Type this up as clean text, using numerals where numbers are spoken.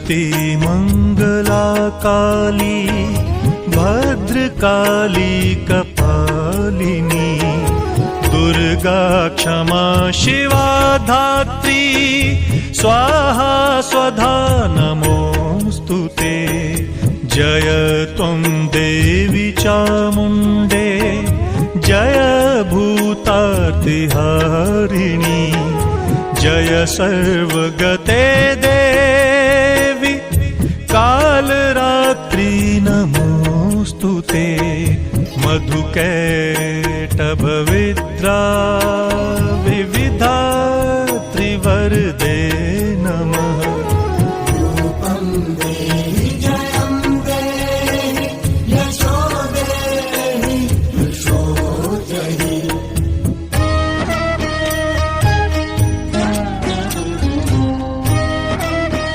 स्तुति मंगला काली भद्रकाली कपालिनी दुर्गा क्षमा शिवा धात्री स्वाहा स्वधा नमोस्तुते। जय त्वं देवी चामुण्डे जय भूतार्तिहारिणी जय सर्वगते देवी कालरात्रि नमोस्तुते। मधुकै